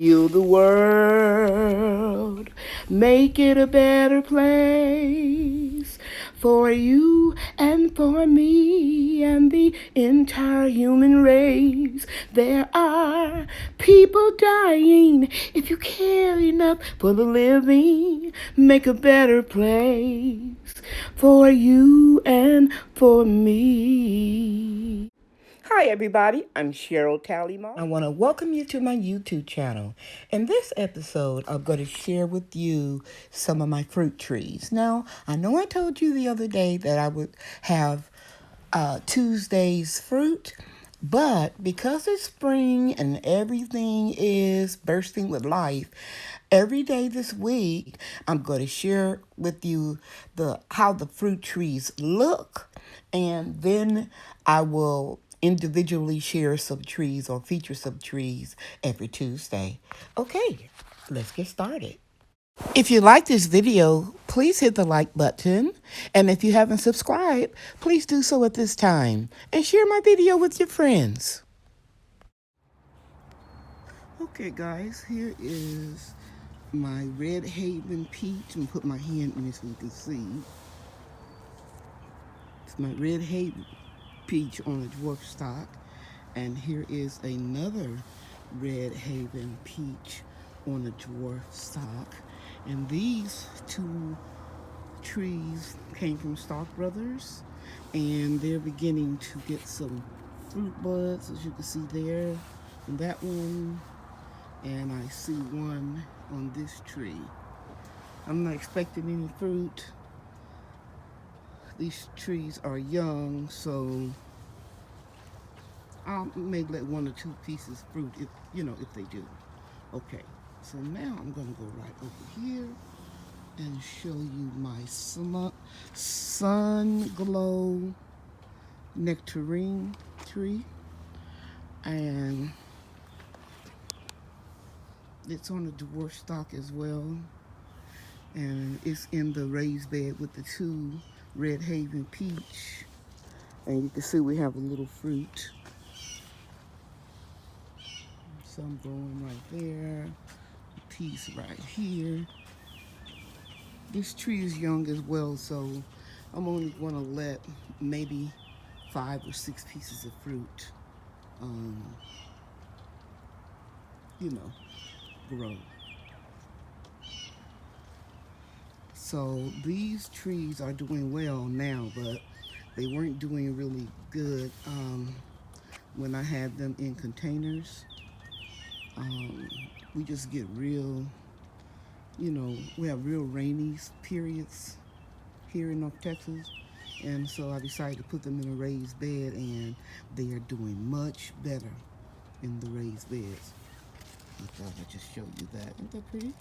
Heal the world, make it a better place for you and for me and the entire human race. There are people dying. If you care enough for the living, make a better place for you and for me. Hi everybody, I'm Cheryl Talley Moss. I want to welcome you to my YouTube channel. In this episode, I'm going to share with you some of my fruit trees. Now, I know I told you the other day that I would have Tuesday's fruit, but because it's spring and everything is bursting with life, every day this week, I'm going to share with you how the fruit trees look, and then I will individually share some trees or feature some trees every Tuesday. Okay, let's get started. If you like this video, please hit the like button. And if you haven't subscribed, please do so at this time. And share my video with your friends. Okay guys, here is my Redhaven Peach. And put my hand in it so you can see. It's my Redhaven Peach on a dwarf stock. And here is another Redhaven Peach on a dwarf stock. And these two trees came from Stock Brothers, and they're beginning to get some fruit buds, as you can see there, and that one, and I see one on this tree. I'm not expecting any fruit. These trees are young, so I'll maybe let one or two pieces fruit if they do. Okay, so now I'm gonna go right over here and show you my Sunglow Nectarine tree, and it's on a dwarf stock as well, and it's in the raised bed with the two Redhaven Peach, and you can see we have a little fruit. Some growing right there, a piece right here. This tree is young as well, so I'm only going to let maybe 5 or 6 pieces of fruit, grow. So these trees are doing well now, but they weren't doing really good when I had them in containers. We just get real, we have real rainy periods here in North Texas, and so I decided to put them in a raised bed, and they are doing much better in the raised beds. I thought I'd just show you that. Isn't that pretty?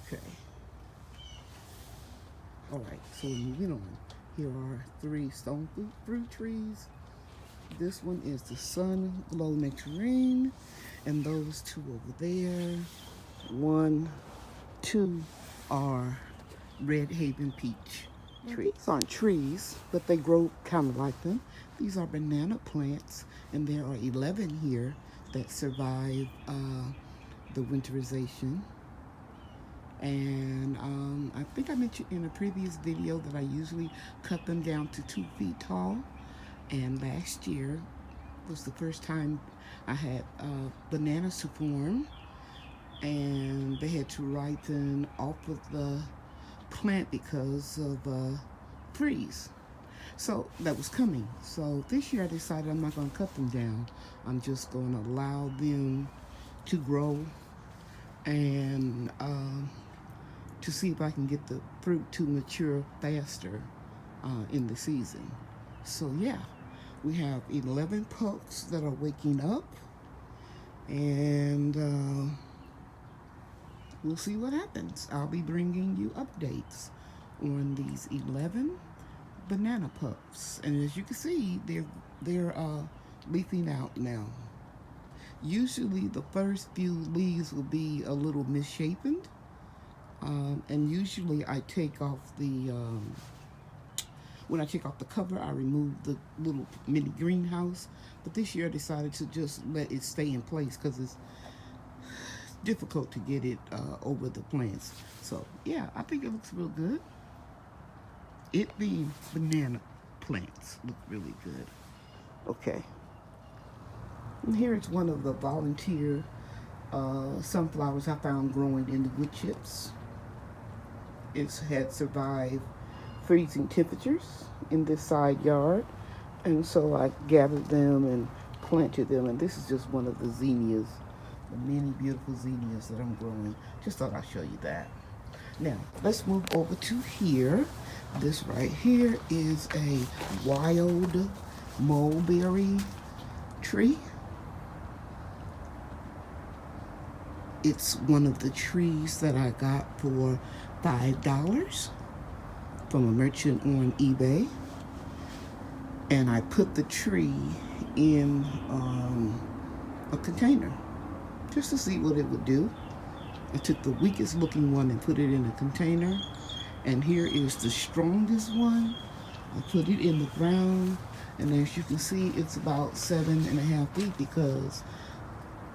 Okay. All right, so moving on. Here are 3 stone fruit trees. This one is the Sunglow Nectarine, and those 2 over there, 1, 2 are Redhaven Peach trees. These aren't trees, but they grow kind of like them. These are banana plants, and there are 11 here that survive the winterization. And I think I mentioned in a previous video that I usually cut them down to 2 feet tall. And last year was the first time I had bananas to form, and they had to ripen off of the plant because of freeze. So that was coming. So this year I decided I'm not going to cut them down. I'm just going to allow them to grow and to see if I can get the fruit to mature faster in the season. So yeah, we have 11 pups that are waking up, and we'll see what happens. I'll be bringing you updates on these 11 banana pups, and as you can see, they're leafing out now. Usually the first few leaves will be a little misshapen, and usually I take off the when I take off the cover, I remove the little mini greenhouse. But this year I decided to just let it stay in place because it's difficult to get it over the plants. So yeah, I think it looks real good. It being banana plants look really good. Okay. And here is one of the volunteer sunflowers I found growing in the wood chips. It's had survived freezing temperatures in this side yard, and so I gathered them and planted them, and this is just one of the zinnias, the many beautiful zinnias that I'm growing. Just thought I'd show you that. Now let's move over to here. This right here is a wild mulberry tree. It's one of the trees that I got for $5 from a merchant on eBay. And I put the tree in a container just to see what it would do. I took the weakest looking one and put it in a container. And here is the strongest one. I put it in the ground. And as you can see, it's about 7.5 feet because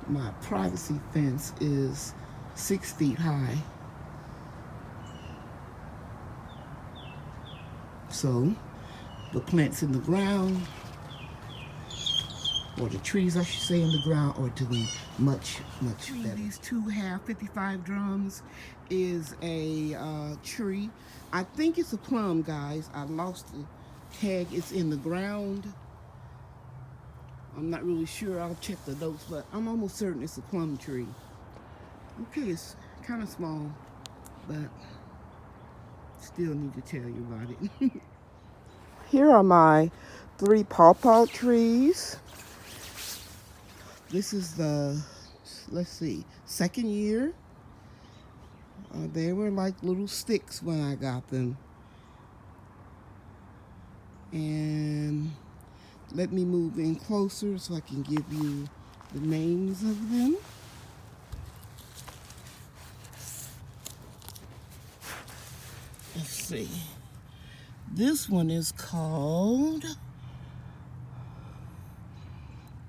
my privacy fence is 6 feet high. So the plants in the ground, or the trees I should say in the ground, are doing much better. These 2 half 55 drums is a tree. I think it's a plum, guys. I lost the tag. It's in the ground. I'm not really sure. I'll check the notes, but I'm almost certain it's a plum tree. Okay, it's kind of small, but still need to tell you about it. Here are my 3 pawpaw trees. This is the, let's see, 2nd year. They were like little sticks when I got them. And let me move in closer so I can give you the names of them. Let's see. This one is called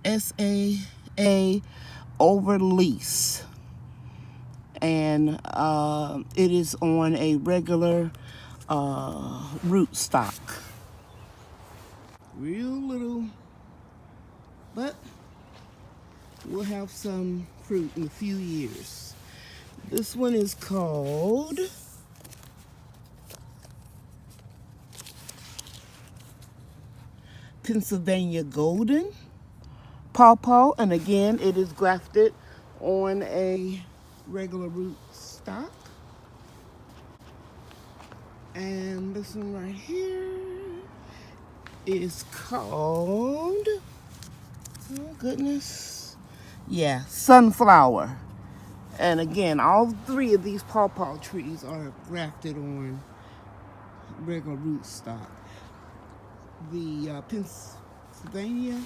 SAA Overleese. And it is on a regular root stock. Real little, but we'll have some fruit in a few years. This one is called Pennsylvania Golden Paw Paw, and again it is grafted on a regular root stock. And this one right here is called, oh goodness, yeah, Sunflower. And again, all 3 of these pawpaw trees are grafted on regular root stock. The Pennsylvania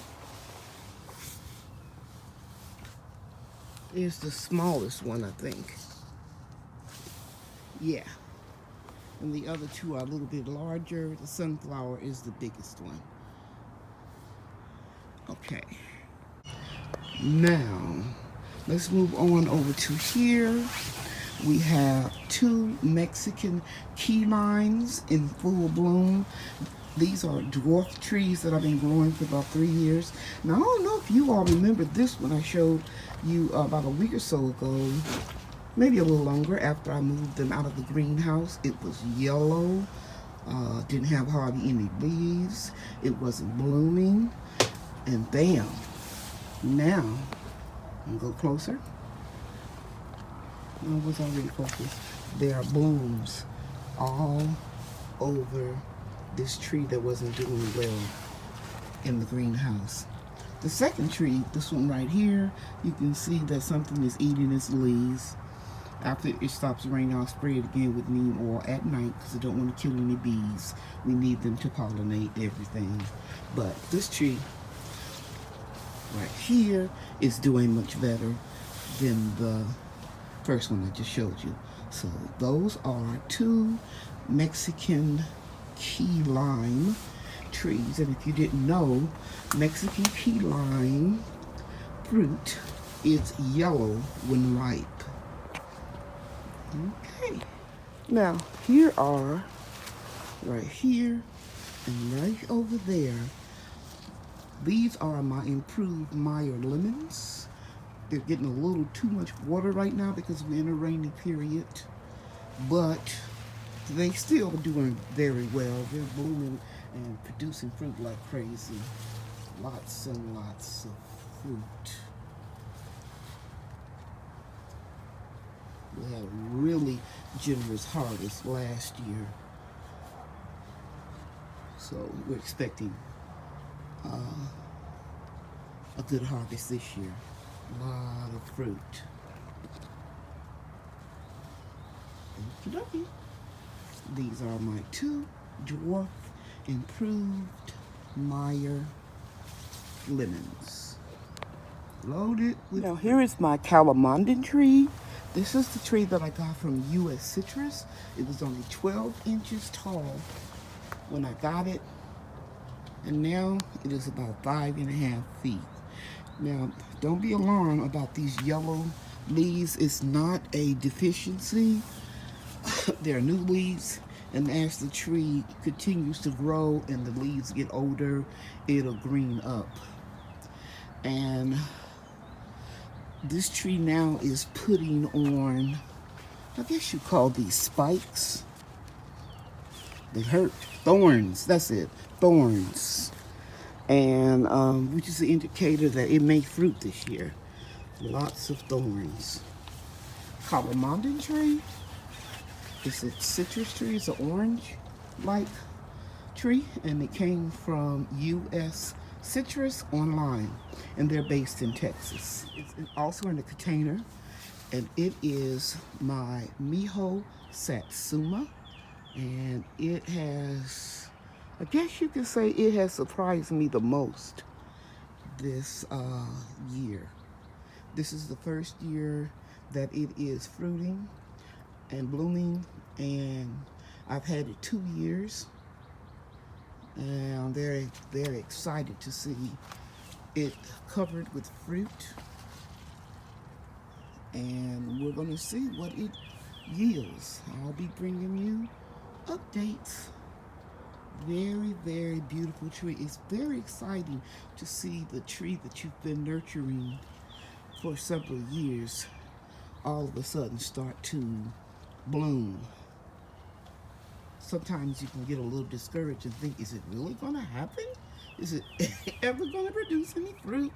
is the smallest one, I think. Yeah. And the other 2 are a little bit larger. The sunflower is the biggest one. Okay. Now, let's move on over to here. We have 2 Mexican key limes in full bloom. These are dwarf trees that I've been growing for about 3 years. Now, I don't know if you all remember this one I showed you about a week or so ago. Maybe a little longer after I moved them out of the greenhouse. It was yellow, didn't have hardly any leaves, it wasn't blooming, and bam, now, I'm gonna go closer. No, it was already focused. There are blooms all over this tree that wasn't doing well in the greenhouse. The second tree, this one right here, you can see that something is eating its leaves. After it stops raining, I'll spray it again with neem oil at night because I don't want to kill any bees. We need them to pollinate everything. But this tree right here is doing much better than the first one I just showed you. So those are 2 Mexican key lime trees. And if you didn't know, Mexican key lime fruit It's yellow when ripe. Okay. Now, here are, right here and right over there, these are my improved Meyer Lemons. They're getting a little too much water right now because we're in a rainy period, but they still doing very well. They're blooming and producing fruit like crazy. Lots and lots of fruit. We had a really generous harvest last year, so we're expecting a good harvest this year. A lot of fruit. Okey-dokey. These are my 2 dwarf improved Meyer Lemons. Loaded with... Now here is my Colomondin tree. This is the tree that I got from U.S. Citrus. It was only 12 inches tall when I got it, and now it is about 5.5 feet. Now, don't be alarmed about these yellow leaves. It's not a deficiency. They're new leaves, and as the tree continues to grow and the leaves get older, it'll green up. And this tree now is putting on, I guess you call these spikes. They hurt. Thorns, that's it, thorns. And which is the indicator that it may fruit this year. Lots of thorns. Colomondin tree. It's a citrus tree. It's an orange-like tree, and it came from U.S. Citrus online, and they're based in Texas. It's also in a container, and it is my Miho Satsuma, and it has, I guess you could say it has surprised me the most this year. This is the first year that it is fruiting and blooming, and I've had it 2 years, and I'm very, very excited to see it covered with fruit, and we're going to see what it yields. I'll be bringing you updates. Very, very beautiful tree. It's very exciting to see the tree that you've been nurturing for several years all of a sudden start to bloom. Sometimes you can get a little discouraged and think, is it really going to happen? Is it ever going to produce any fruit?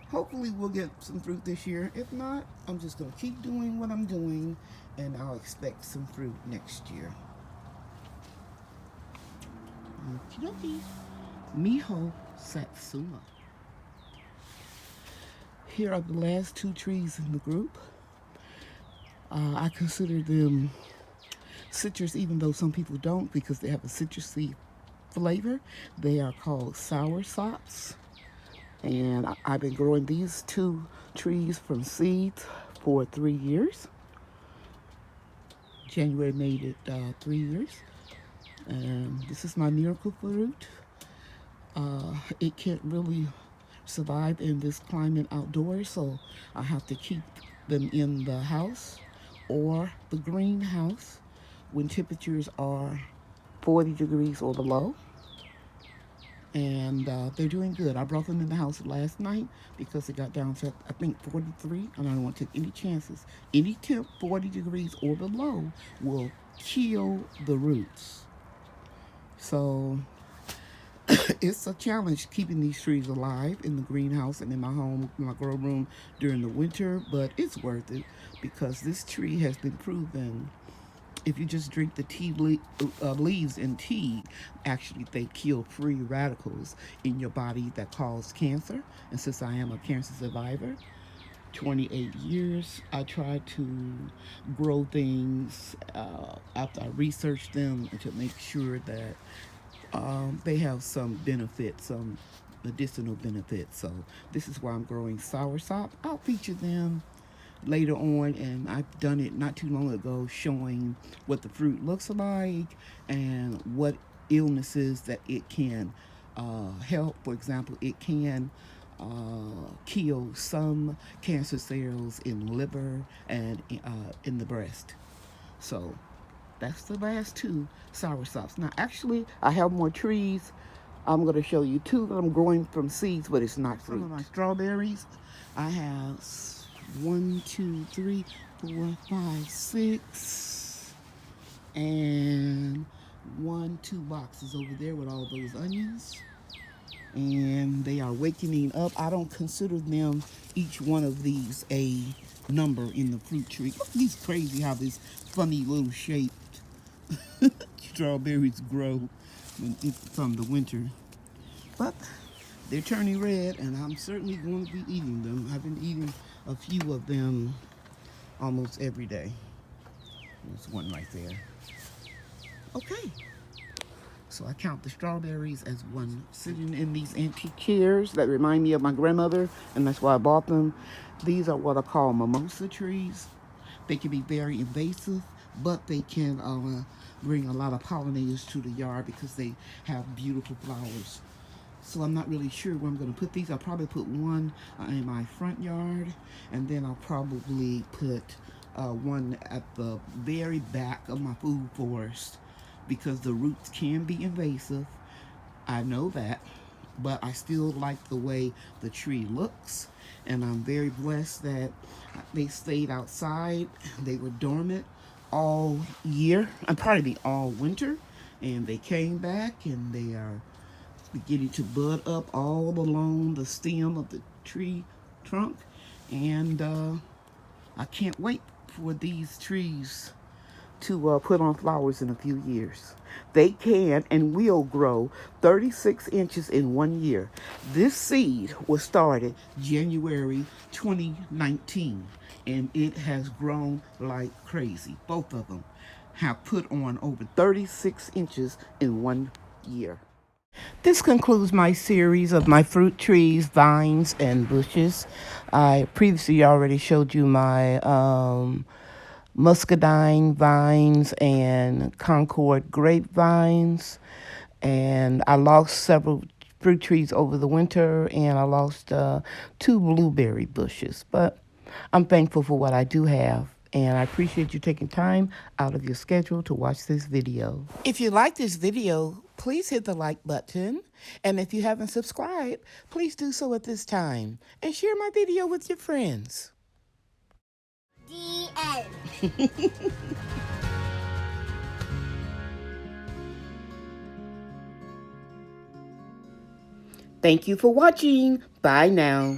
Hopefully we'll get some fruit this year. If not, I'm just going to keep doing what I'm doing, and I'll expect some fruit next year. Okey-dokey. Miho Satsuma. Here are the last 2 trees in the group. I consider them citrus, even though some people don't, because they have a citrusy flavor. They are called Soursops, and I've been growing these 2 trees from seeds for 3 years. January made it 3 years. And this is my miracle fruit. It can't really survive in this climate outdoors, so I have to keep them in the house or the greenhouse when temperatures are 40 degrees or below. And they're doing good. I brought them in the house last night because it got down to, I think, 43, and I don't want to take any chances. Any temp 40 degrees or below will kill the roots. So it's a challenge keeping these trees alive in the greenhouse and in my home, my grow room during the winter, but it's worth it because this tree has been proven. If you just drink the leaves in tea, actually they kill free radicals in your body that cause cancer. And since I am a cancer survivor, 28 years, I try to grow things after I research them and to make sure that they have some benefits, some medicinal benefits. So this is why I'm growing Soursop. I'll feature them later on, and I've done it not too long ago showing what the fruit looks like and what illnesses that it can help. For example, it can kill some cancer cells in liver and in the breast. So that's the last two soursops. Now actually I have more trees. I'm going to show you two that I'm growing from seeds, but it's not fruit. Some of my strawberries, I have 1, 2, 3, 4, 5, 6, and 1, 2 boxes over there with all those onions. And they are wakening up. I don't consider them, each one of these, a number in the fruit tree. It's crazy how this funny little shaped strawberries grow from the winter. But they're turning red, and I'm certainly going to be eating them. I've been eating a few of them almost every day. There's one right there. Okay. So I count the strawberries as one. Sitting in these antique chairs that remind me of my grandmother, and that's why I bought them. These are what I call mimosa trees. They can be very invasive, but they can bring a lot of pollinators to the yard because they have beautiful flowers. So I'm not really sure where I'm going to put these. I'll probably put one in my front yard, and then I'll probably put one at the very back of my food forest, because the roots can be invasive. I know that, but I still like the way the tree looks, and I'm very blessed that they stayed outside. They were dormant all year, and probably all winter, and they came back, and they are beginning to bud up all along the stem of the tree trunk, and I can't wait for these trees to put on flowers in a few years. They can and will grow 36 inches in 1 year. This seed was started January 2019, and it has grown like crazy. Both of them have put on over 36 inches in 1 year. This concludes my series of my fruit trees, vines, and bushes. I previously already showed you my muscadine vines and Concord grapevines, and I lost several fruit trees over the winter, and I lost 2 blueberry bushes, but I'm thankful for what I do have, and I appreciate you taking time out of your schedule to watch this video. If you like this video, please hit the like button, and if you haven't subscribed, please do so at this time, and share my video with your friends. The end. Thank you for watching. Bye now.